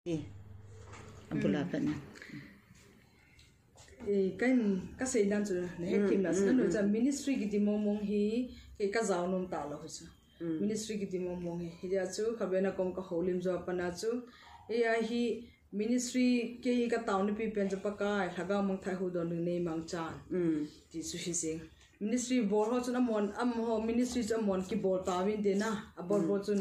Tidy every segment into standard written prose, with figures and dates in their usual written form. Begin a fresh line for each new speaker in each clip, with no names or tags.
Abdullah Fan.
Kan kasi dan tu, nih tim nas kan macam ministry kita ngomong hi, kita jauh nom tahu lah tu. Ministry kita ngomong hi, dia tu kabena kom ka holim jo apa na tu, hi ministry kita tahu ni pipen jo pakai, haga mang thai hu don ni mang chan. Di sushi sing. Ministry board ho tu na mon, ho ministry tu mon ki board tawin de na, board tu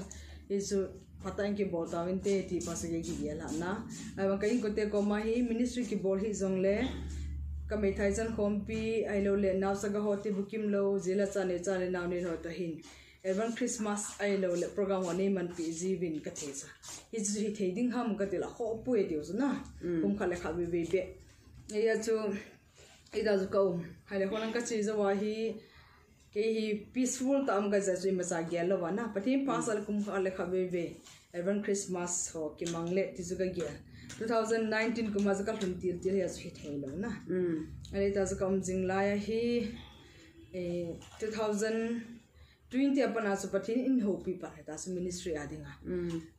isu patang ki board tawin de ti pasage ki dia lah na. Abang kain kote ko mahi ministry ki board hi zong le. Kami thaisan kompi ai lo le naw saga hoti bukim lo zila chane naw ni ho ta hin evan Christmas ai lo le program wani man pi jivin ka thesa hi theding ham ka tela ho pu e dio na khale kha be be ya chu ida zu ko hai le holang ka chi za wa hi ke hi peaceful tam ga za chu ma sa gel lo wa na pathim pasal khale kha be evan Christmas ho ki mangle ti zu ga gel 2019 ko mazaka thuntil til ya sweet hello na ale ta za kam jinglaya hi 2020 apana su pathin in hopi pa ta su ministry adinga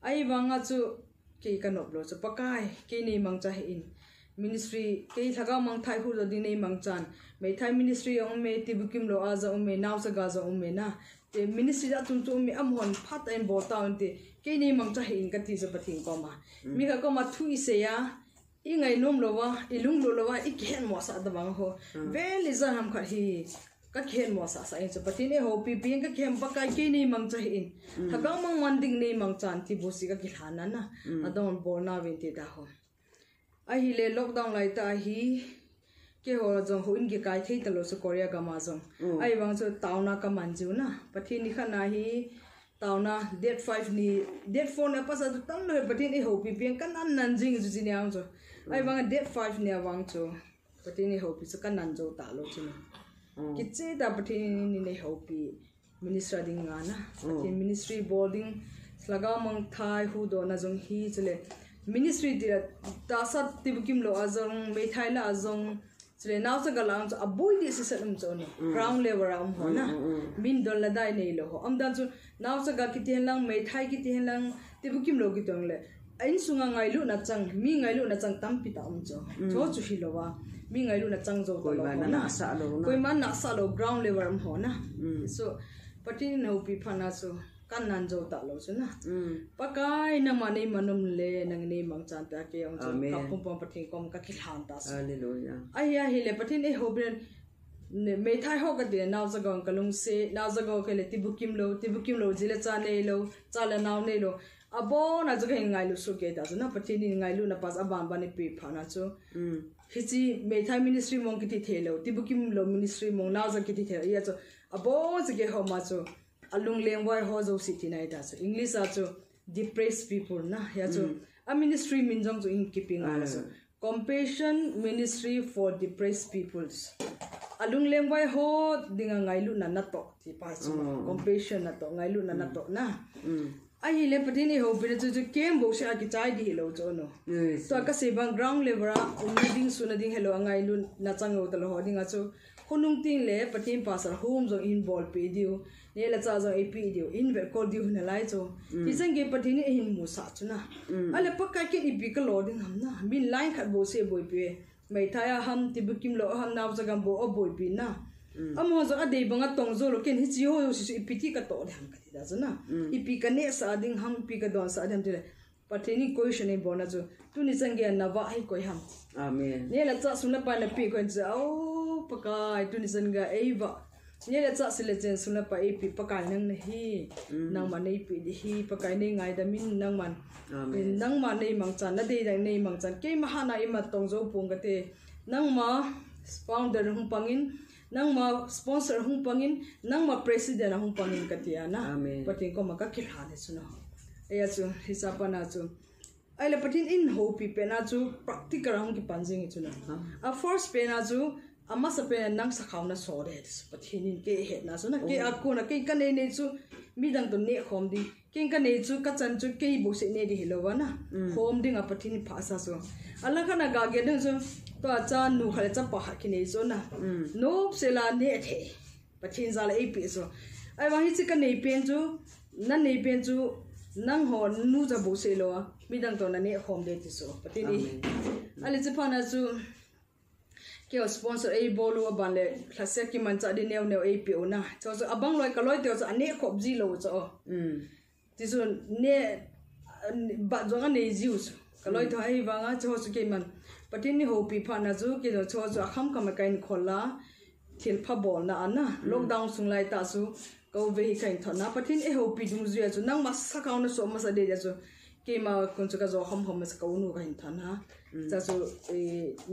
ai wanga chu ke kanop lo chu pakai ke nei mangcha in ministry ke thaga mang thai hu do di nei mangchan me thai ministry ong me tibukim lo aza ong me naw sa ga za ong me na te ministry da tum tu me amhon phat en bo taun te ke nei mangcha in ka ti sa pathin ko ma mi ka ko ma thui se ya I ngai nom lo wa ilung lo wa I khen mo sa da bang ho ve li za ham kha hi ka khen mo sa in sa pathin e ho pi pi ka khem pa kai ke nei mangcha in thaga mang manding nei mangchan ti bo si ka ki thana na adon bo na wen te da ho ai hi le lockdown lai ta hi ke ho jong ho in ge kai thei ta lo so Korea ka ma jong ai wang so tauna ka manju na pathin ni khana hi tauna date 5 ni date 4 na pasa tu tam no pathin e ho pi pi kan nan nan jing ju jin yang so ai wang date 5 ni wang cho pathin ni ho pi so kan nan jo ta lo chu ki che da pathin ni nei ho pi ministry ding nga na pathin ministry boarding slaga mang thai hu do na jong hi chele ministry dia tasat tibukim lo azong me thaila azong chile naw sa galang so aboy di sisalum so no ground level am ho na min dol la dai nei lo ho amdan chu naw sa ga kiten lang me thai kiten lang tibukim lo kitong le ain sunga ngai lu na chang mi ngai lu na chang tam pi ta um cho chu hi lo wa mi ngai lu na chang zo
koi man na sa lo
koi man na sa lo ground level am ho na so patin no pi phana so kan nan jo ta lo chu na pakai na mani manum le nang ni mang chan ta ke ong ka pum pum pathi kom ka ki than ta
hallelujah
ai ya hi le pathi ne ho bren me thai ho ka de naw za gong kalung se naw za go ke le tibukim lo jile cha nei lo cha la naw nei lo abo na za ga ngai lu su ke ta na pathi ni ngai lu na pas aban ban ni pi phana chu hi chi me thai ministry mong ki thi thelo tibukim lo ministry mong naw za ki thi thelo ya chu abo za ge ho ma chu alung lengwai ho zo city na ita so English a cho depressed people na ya cho a ministry minjong to in keeping also compassion ministry for depressed peoples alung lengwai ho dinga ngailu na nato ti pa so compassion na to ngailu na nato na ai le patini ho bi chu kem bo sha ki chai di lo cho no to ka se bang ground level a ding suna ding hello ngailu na chango to ho dinga chu khunung tin le patim pasar home zo in ball pe dio ne la cha zo ap dio in ver ko dio na lai cho ti sang ge pathini hin mu sa chuna ale pakka ke ipi ka loading ham na min line khat bo se boy pe mai thaya ham ti bukim lo ham naw jagam bo o boy pi na amo zo ade banga tong zo lo ken hi chi ho si ipi ti ka to dham ka ti da zo na ipi ka ne sa ding ham pi ka don sa dham ti le pathini question e bona zo tu ni sang ge na wa hai koi ham
amen
ne la cha suna pa na pi ko za o pakai tu ni sang ga ei ba ne la cha sile chen suna pa e pi pakai nang na hi nang ma nei pi di hi pakai nei ngai da min nang man nang ma nei mang chan na de dang nei mang chan ke ma hana i ma tong zo pung ka te nang ma founder hung pangin nang ma sponsor hung pangin nang ma president hung pangin ka tia na patin ko ma ka khilha ne suna e chu hisapa na chu ai la patin in ho pi pe na chu practical hung ki panjing chu na a first pe na chu ama sa pe nang sa khaw na so de pathinin ke he na so na ke akko na ke kan ne chu mi dang to ne khom di king kan ne chu ka chan chu ke bo se ne di hello wa na khom ding a pathin pha sa so ala khana ga ge dang so to a cha nu khale cha pa ha ki ne so na no se la ne the pathin za la e pi so ai wa hi chi kan ne pen chu na ne pen chu nang ho nu za bo se lo mi dang to na ne khom de ti so patini ali che phana chu ke sponsor a bolu ban le classe ki man cha di neu neu a pi ona so abang loi ka loi te so ane khop ji lo so ti so ne ba zo nga ne ji us ka loi to ai ba nga cho so ke man patini ho pi phana chu ke cho so kham kam ka in khola thil pha bol na ana lockdown sung lai ta su ko ve kain thona patin e ho pi dung zia chu nang ma sa ka na so ma sa de ja chu ke ma kun chu ka zo hom hom sa ka nu kain thana cha chu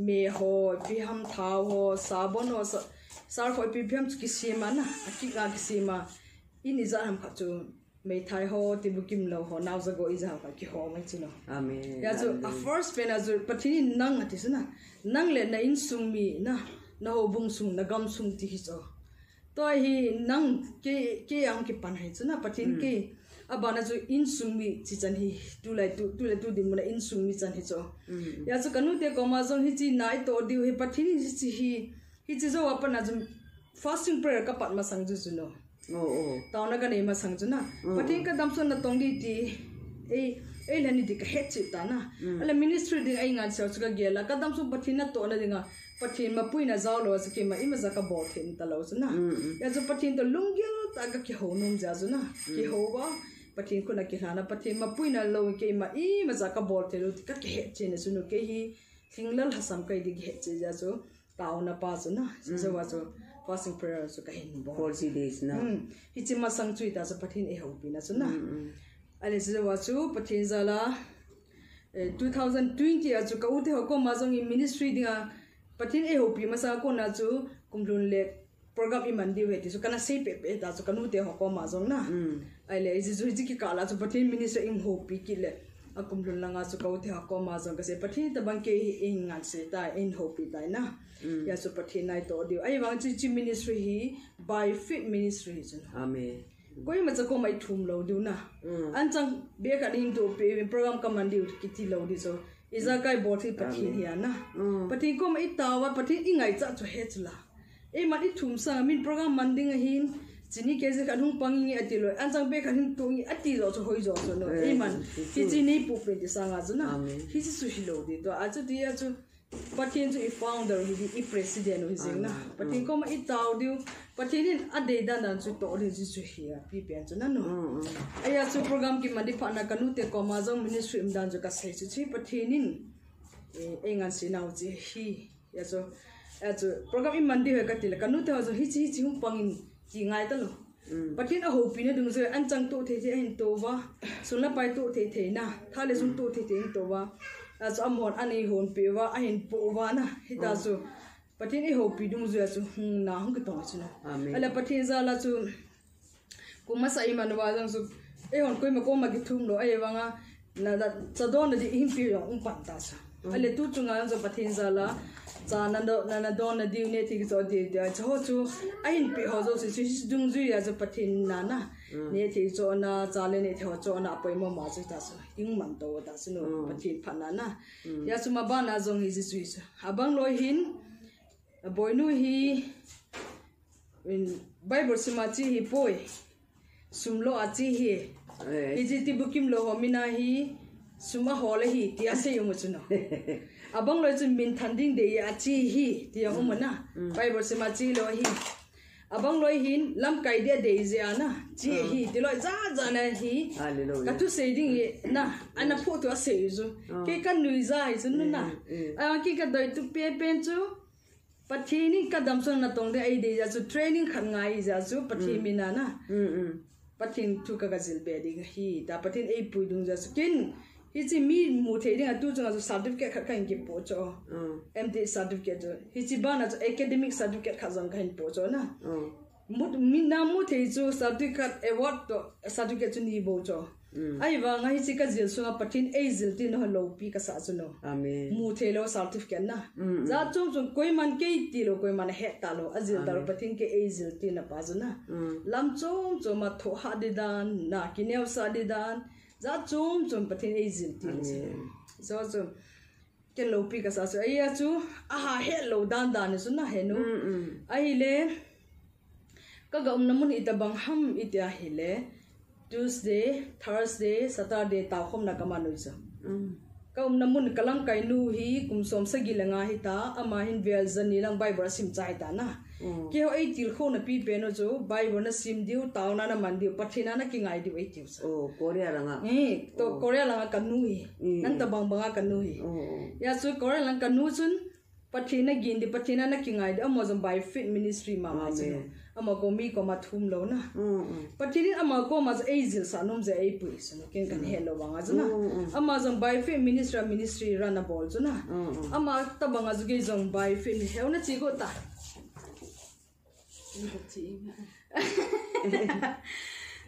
me ho pi ham tha ho sabon ho sar ho pi pham ki sima na ki ga ki sima ini za ham kha chu me thai ho ti bu kim lo ho naw za go iza ka ki ho mai chu no
amen
ya chu a first pen az patin nang ati suna nang le na in sung mi na ho bung sung na gam sung ti hi cho to hi nang ke ang ki pan hai chuna patin ke abana chu in sung mi chi chan hi tu di muna in sung mi chan hi cho ya chu kanu te ko ma jong hi chi nai to di hi patin hi chi zo apana jum fasting prayer ka pat ma sang ju no taw na ka nei ma sang chuna patin ka dam son na tong di ti e lani di ka het chi ta na ala ministry ding ai nga cha chu ka gela ka dam su patin na to na dinga patin ma puina zaw lo sa ke ma ima za ka bol thin ta lo na ya zo patin to lungyal ta ka ki ho nom ja zo na ki ho ba patin ko na ki hana patin ma puina lo ke ma ima za ka bol te lo ka ke he che ne su no ke hi thinglal hasam kai di he che ja zo taw na pa zo na zo wa zo fasting prayer so ka hin bo
40 days na
hi chi ma sang chui ta zo patin e ho pi na so na ale zo wa chu patin za la 2020 a chu ka u te ho ko ma zo ngi ministry dinga patin e hopi masa ko na chu kumlun le program i mandi we ti so kana se pe ta so kanu te ho ko ma jong na ai le ji ju ji ki kala chu patin minister im hopi ki le a kumlun langa chu ko te ho ko ma jong ka se patin ta bang ke in ngan se ta in hopi ta na ya so patin nai to di ai wang chi ministry hi by fit ministry chu
amen
koi ma cha ko mai thum lo du na an chang be ka ding to pe program ka mandi ki ti lo di so iza kai boti patin hi na patin ko mai tawa patin ingai cha chu he chula e ma i thum sa min program manding a hin chini ke je kanung pangi ati lo an chang be kanung to ngi ati lo chu hoi zo so no e man ki chini pu pe ti sa nga chu na hi chi su hi lo di to a chu ti a chu patin chu i founder hi i president hi jing na patin ko mai taw diu patin in ade dan dan chu to ri ji chu hi a pi pen chu na no aya chu program ki mandi pha na kanu te ko ma jong ministry im dan chu ka sai chu chi patin in e ngan si naw chi hi ya chu program im mandi he ka ti la kanu te ho hi chi hum pangin ki ngai ta lo patin a ho pi na dung se an chang to the the hin to wa sun la pai to the na tha le sun to the to wa as amon ani hon pe wa a hin po wa na hita chu patin e ho pi dung zu chu na hung ka to chu na ala patin za la chu kuma sa iman wa jang su e hon koi ma ko ma ki thum lo ai wa nga na da chadon na di hin pi yong pan ta sa ale tu chu nga zo patin za la cha na don na di ne ti zo di da cho chu a hin pi ho zo si dung zu ya zo patin na ne ti zo na cha le ne tho zo na poi mo ma zu ta so ing man to ta su no patin pha na ya chu ma ba na zong hi ji chu so abang lo hin boinu hi in bible sima chi hi poi sumlo a chi hi ji ti bukim lo ho mina hi suma ho le hi ti ase yong chu no abang lo chu min thanding de ya chi hi ti yong ma na bible sima chi lo hi abang lo hin lam kai de de je ana chi hi ti lo za na hi ka tu se ding na ana pho to ase ju ke kan nui za hi chu na a ki ka doi tu pe pen chu pathini ka dam son na tong de ai de ja chu training khan ngai ja chu pathi mina na pathin tu ka gazil be ding hi ta pathin ei pui dung ja chu kin hi chi mi mu the ding a tu chung a certificate kha kan ki po cho MD certificate hi chi ba na academic certificate kha jang kan po cho na mi na mu the chu certificate award to certificate chu ni bo cho ai wa ngai chi ka jil sunga pathin ei jil tin ho lo pi ka sa chu no
amen
mu the lo certificate na za chung koi man ke ti lo koi man he ta lo azil dar pathin ke ei jil tin na pa ju na lam chung ma tho ha de dan na ki neu sa de dan za chung pathin ei jil tin so ke lo pi ka sa chu ai chu a ha he lo dan su na he no ai le ka ga na mun ita bang ham ita hi le Tuesday, Thursday, Saturday tao khom na kama noi sa. Ka namun kalang kai nu hi kum som sa gilanga hi ta ama hin vel zan ni lang Bible sim chai ta na. Ke ho ai til kho na pi pe no jo Bible na sim diu taw na man diu pathina na ki ngai diu ai tiu sa.
Korea langa.
To Korea langa kan nu hi. Nan ta bang banga kan nu hi. Ya chu Korea lang kan nu chun pathina gin di pathina na ki ngai di amo jom by fit ministry ma ma chu. Ama ko mi ko ma thum lo na. Pathini ama ko ma azil sa nom je ai pui so ken kan hello wanga chu na. Ama jom by fit ministry run a ball chu na. Ama ta banga ju ge jom by fit ni heu na chi go ta.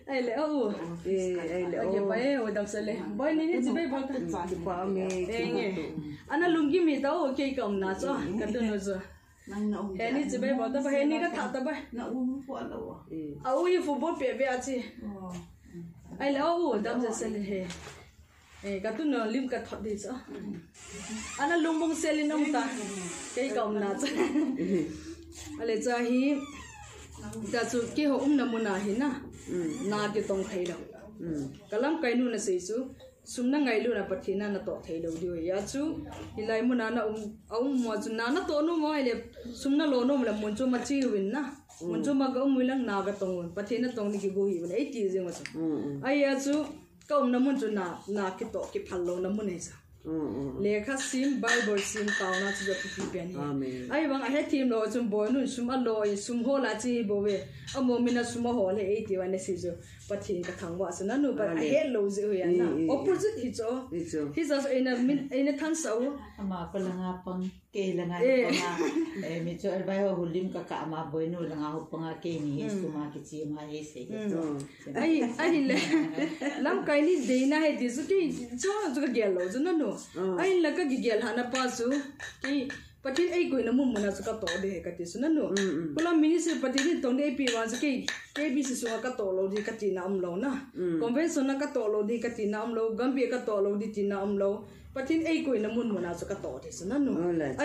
Ai le o ai le o pai o dam sale boy ni ni jibe bol ta
Pa me.
ana lungi mi ta o ke kam na cho ka tu no zo e ni jibe bol ta ba he ni ka tha ta ba
na u fu ala wa
a u yi football pe be a chi ai le o dam sale he e ka tu no lim ka thot di cho ana lungbong selin om ta ke kam na cho ale cha hi ta chu ke ho na mu na hi na na ke tong thai lo kalam kai nu na sei chu sumna ngai lu na pathina na to thai lo dio ya chu hilai mu na na mo chu na to no mo ile sumna lo no la mun chu ma chi win na mun chu ma ga muilang na ga tong pathina tong ni ki go hi wala 80 je ma chu ai ya chu ka na mun chu na ki to ki phal lo na mun nei sa lekha sim Bible sim tauna chu ja pi pen hi ai bang a he team lo chum boy nun sum a lo sum ho la chi bo we amo mina sum ho le 81 ne si jo pathin ka thangwa sa na nu ba a he lo je ya na opposite hi cho hi just in a than so
ama ko langa pang ke langa panga mi cho bai ho hulim ka ama boy nu langa ho panga ke ni su ma ki chi ma he se
ai le lam kai ni de na he di su ki cho ka gel lo ju na nu ai la ka gigel hana pa su ki patin ai koi na mu na su ka to de ka ti su na no kula ministry patin tong de pi wa su ki bi su su ka to lo di ka ti na am lo na convention na ka to lo di ka ti na am lo gambi ka to lo di ti na am lo patin ai koi na mu na su ka to de su na no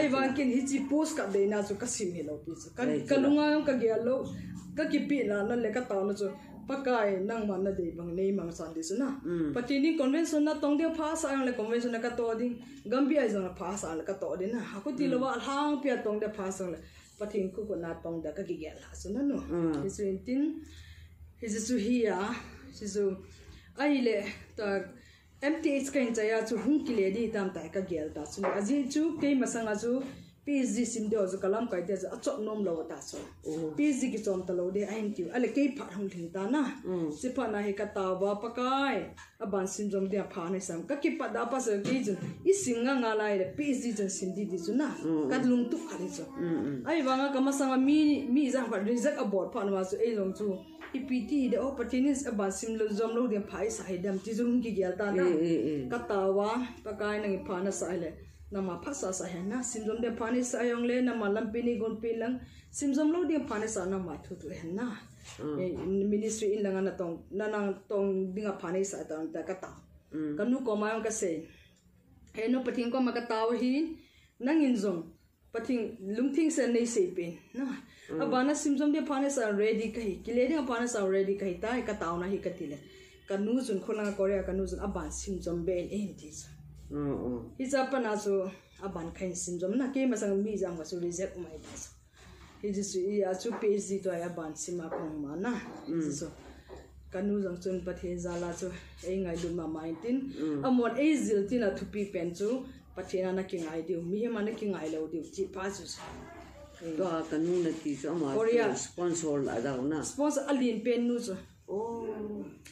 ai wa kin hi chi post ka de na su ka sim he lo pi su ka lunga ka gel lo ka ki pi na le ka ta na su pakai nang mana de bang nei mang san di suna patini convention na tong de pha sa ang le convention na ka to ding gambia jong na pha sa ka to din na aku ti lo wa hang pia tong de pha sa le patin ku ko na tong da ka gi gel ha suna no is tin his su hiya sisu ai le ta mth kain cha ya chu hung ki le di tam ta ka gel ta su aji chu ke masanga chu PhD sim de zo kalam kai de a chok nom lo ta so PhD ki chom ta lo de ain ti ale ke pha hong thing ta na si pha na he ka ta ba pakai a ban sim jom de pha ne sam ka ki pa da pa so ki jun I singa nga lai de PhD jan sim di ju na ka lung tu khali so ai wa nga ka ma sang mi za ba result about pha na so e long chu EPT de opportunities a ban sim lo jom lo de phai sa he dam ti jung ki gyal ta na ka ta wa pakai nang pha na sa le nama phasa sa he na simjom de phani sa yong le nama lampini gon pilang simjom lo de phani sa nama thu thu he na ministry in langa na tong nanang tong dinga phani sa ta ka ta kanu ko ma ka se he no pathing ko ma ka ta hi nang in jong pathing lumthing se nei se pen na abana simjom de phani sa ready kai kile de phani sa ready kai ta ka ta na hi ka tile kanu jun khona korea kanu jun aban simjom ben en ti Hija pana so aban khain simjom na ke masang mi jang wa su reject mai da so hiji su ya chu PhD to ya ban sima khong ma na so kanu jang chun pathe jala chu ei ngai du ma mai tin amon ei zil tin a thupi pen chu pathena na ki ngai diu mi ma na ki ngai lo diu chi pa chu
to kanu na ti so ma sponsor la da na
sponsor alin pen nu so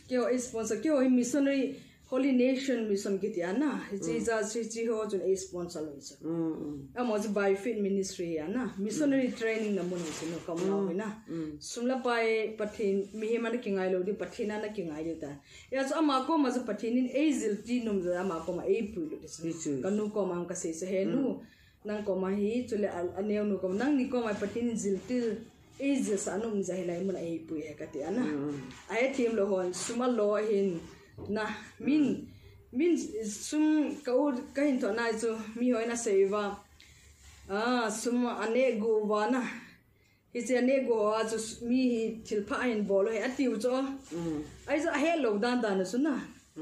kyo sponsor kyo missionary Holy Nation mission kitiana Jesus ho jun a sponsor lo so amo ju by fit ministry ana missionary training na mun so no kam na na sumla pai pathin mi he man ki ngai lo di pathina na ki ngai ta ya so ama ko ma ju pathin a zil ti num za ama ko ma a pu lo so kanu ko ma ka se se he nu nang ko ma hi chule aneu nu ko nang ni ko ma pathin zil til a zil sa num za he lai mun a pu he ka ti ana ai team lo hon suma lo hin na min sum ka hin to na chu mi hoina seva sum ane go wa na hi che ne go a chu mi hi thil pha in bol he atiu cho ai za he lo dan dan su na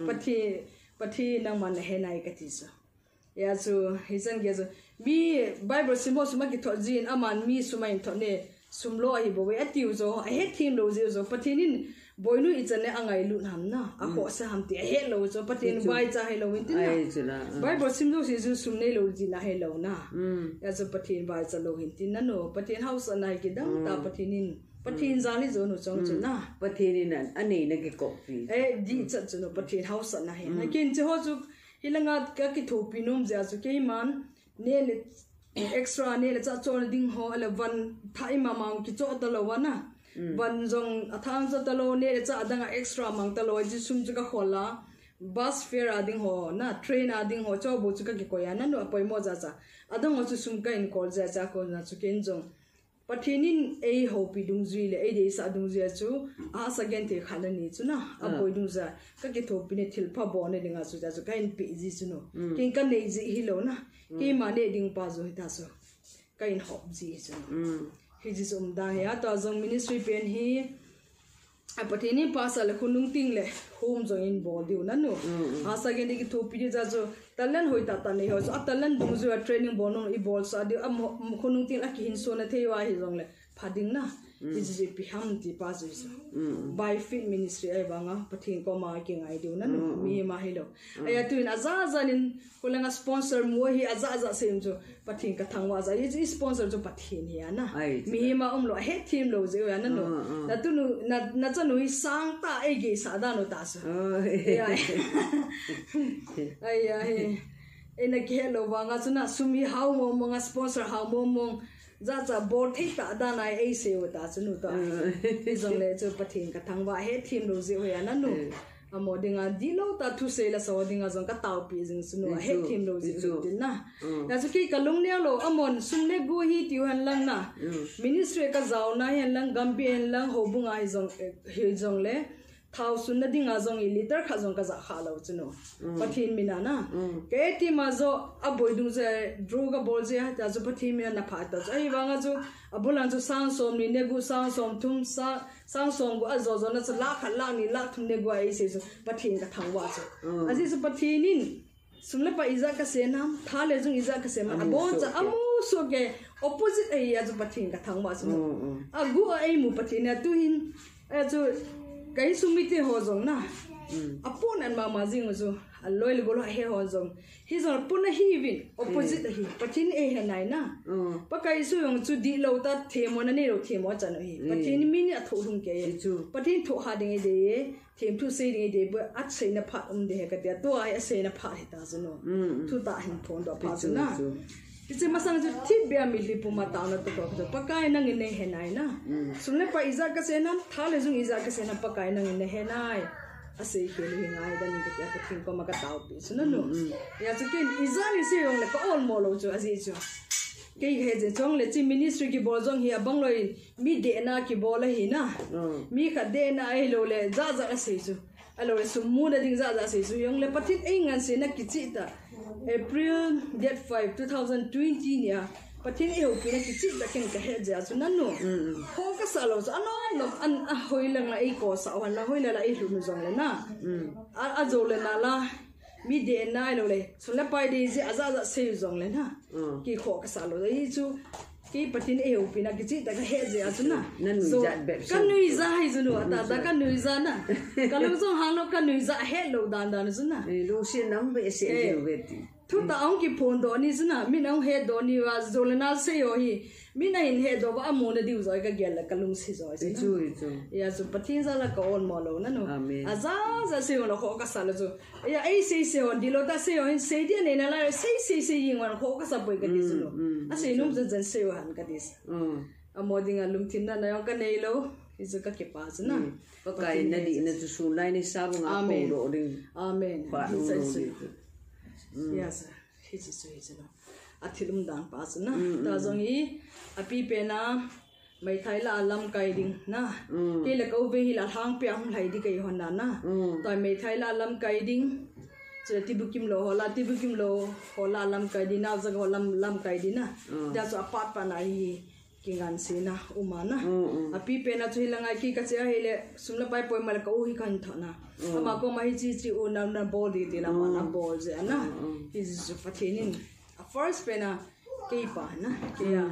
pathi nang man he nai ka ti so ya chu hi san ge zo mi bible simo suma ki tho jin aman mi suma in tho ne sumlo hi bo we atiu zo a he thim lo je zo pathin boinu ichane angai lu nam na a ho sa ham ti he lo zo pathin bai cha he lo win tin na bible simlo si ju sumne lo ji na he lo na ya zo pathin bai cha lo hin tin na no pathin house anai ki dam ta pathin zali zo no chong chu na
pathin nan ani na ki ko pi
di cha chu no pathin house na he na kin che ho chu hilanga ka ki thopi nom ja chu ke man ne le extra ne le cha chon ding ho ala van thai ma mang ki cho ta lo wa na ban jong athang cha ta lo ne le cha adanga extra mang ta lo ji sum chu ka khola bus fare ading ho na train ading ho cho bu chu ka ki ko ya na no poi mo ja cha adang ho chu sum ka in kol ja cha ko na chu ken jong pathinin ei ho pi dung zui le ei de sa dung zia chu a sa gen te khala ni chu na a poi dung za ka ki tho pi ne thil pha bo ne dinga chu ja chu ka in pi ji chu no ken ka nei ji hi lo na ke ma ne ding pa zo ta so ka in hop ji chu hi ji som da ya ta zong ministry pen hi a pathini pa sa le khunung ting le home zo in bo diu na no a sa gen ki tho pi ja chu talan hoi ta nei ho so talan dung zu training bo no I bol sa di am khunung ting a ki hin so na thei wa hi jong le phading na ji pi ham ti pa zo so by fit ministry ai banga pathin ko ma ki ngai diu na no mi ma hi lo aya tu in aza zanin kulanga sponsor mo hi aza sem jo pathin ka thangwa za yi sponsor jo pathin hi na mi ma lo he team lo je ya na no na tu na cha nu sang ta ai ge sa da no ta so ai ena ke lo wanga chuna sumi how mo nga sponsor how mo za board thei ta da nai ai se wa ta chunu ta izong le chu pathin ka thangwa he team lo je ya na no amo dinga dilo ta thu se la so dinga jong ka taw pi jing sunu he team lo je tin na ya chu ki kalung ne lo amon sumne go hi ti han lang na ministry ka zaw na yan lang gambian lang ho bunga hi jong le thau sun na dinga jong I liter kha jong ka za kha lo chuno pathin mina na ke ti ma zo aboi du je droga bol je ta zo pathin mina na pha ta ai wanga zo abulan zo sang som ni ne gu sang som thum sa sang som gu azo zo na cha la kha la ni la thum ne gu ai se zo pathin ka thang wa zo aji zo pathinin sumle pa iza ka se nam tha le jong iza ka se ma abon cha amu so ge opposite ai ya zo pathin ka thang wa zo agu ai mu pathin na tu hin a zo cái sumite ho jong na apun an ma jing zo aloi golo he ho jong hi jong pun hi win opposite hi pathin e he nai na pa kai su yong chu di lo ta themo na ne ro themo chan hi pathin min a tho hung ke pathin tho ha ding de them thu se ding de at se na phat de he ka te to ai se na phat he ta zo no thu ta hin phon do pha zo na It's masang ju tip bia mili puma ta na to ko pakai nang ine he nai na sumle pa iza ka se nam thale jung iza ka se na pakai nang ine he nai ase ke lu ngai da ni ka ka tin ko ma ka taw pi suna no ya chu kin iza ni se yong le ko all mo lo chu asi chu ke he je chong le chi ministry ki bol jong hi abang loi mi de na ki bol hi na mi kha de na ai lo le za ase chu alo le sumu da ding za ase chu yong le patit ai ngan se na ki chi ta April date 5 2020 nia pathin e hopi na kichi da ken ka he ja chu nan no ho ka sa lo ano no an a hoilang la e ko sa wan la hoila la e lu no jong le na a zo le na la mi de na lo le so la pai de je aza se jong le na ki kho ka sa lo e chu ki pathin e hopi na kichi da ka he ja chu na so kan nui za hi chu no ta da kan nui za na ka lo jong hang lo kan nui za he lo dan dan chu na
lu sin nam be se je we ti
thu ta ong ki phone do ni zuna min ong he do ni wa zolena se yo hi min na in he do ba mo na diu zoi ka gel ka lung si zoi se
chu
ya so pathin za la ka on mo lo na no aza za se yo lo ko ka sa lo zo ya ai se on di lo ta se yo hin se dia ne na la se yin wan ko ka sa boi ka dis no a se num zan se yo han ka dis a mo dinga lum tin na yo ka nei lo is ka ke pa na
pa kai na di na tu su lai ni sa bu nga ko do ding
amen yes his is no athilum dan pas na ta jong hi api pe na mai thai la lam kai ding na ke la ko be hi la hang pe hum lai di kai hon na ta mai thai la lam kai ding che ti bukim lo ho la lam kai di na za ho lam kai di na da so apat pa na hi kingan sina umana api pena chu hilangai ki ka che hele sumla pai poi mal ka u hi kan thana ama ko mai chi chi u na ball di ti la mana ball je ana is patinin a first pena ke pa na ke ya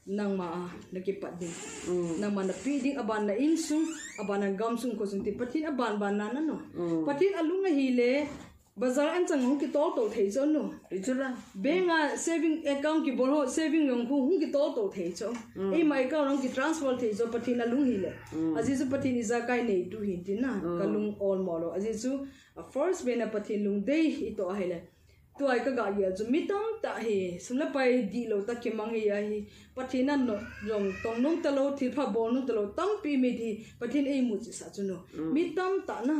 nang ma nakipat din nang man pi ding aban na insung aban ang gamsung ko sung ti patin aban ban na no patin alunga hile bazar an chang hu ki tol to thei cho no
ichula
benga saving account ki bolo saving yong hu ki tol to thei cho e mai ka rong ki transfer thei cho patin alung hile aji su patin iza kai nei tu hin tin na kalung all molo aji su first bena patin lung dei ito ahile tu ai ka ga ya zu mitam ta he sumla pai di lo ta ke mang ya hi pathina no jong tong nong ta lo thil pha bol nong ta lo tam pi me di pathin ei mu chi sa chu no mitam ta na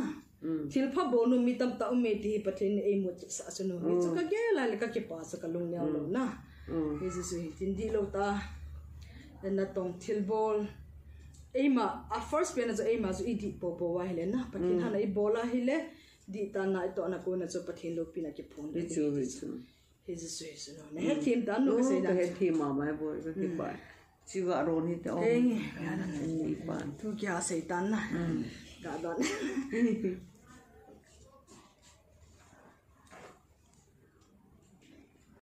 thil pha bol no mitam ta me di pathin ei mu chi sa chu no ni chu ka ge la le ka ke pa sa ka lung nya lo na he ji su tin di lo ta na tong thil bol ei ma a first pen as ei ma zu idi po po wa hele na pathin hana ei bola hele di ta na to na ko na so pathin lo pina ke phone
ichu
he is so no ne team dan no se na
he team ma mai boy ke pa chi ga ron hi te o
ni pa
ni pa
tu kya se tan na ga don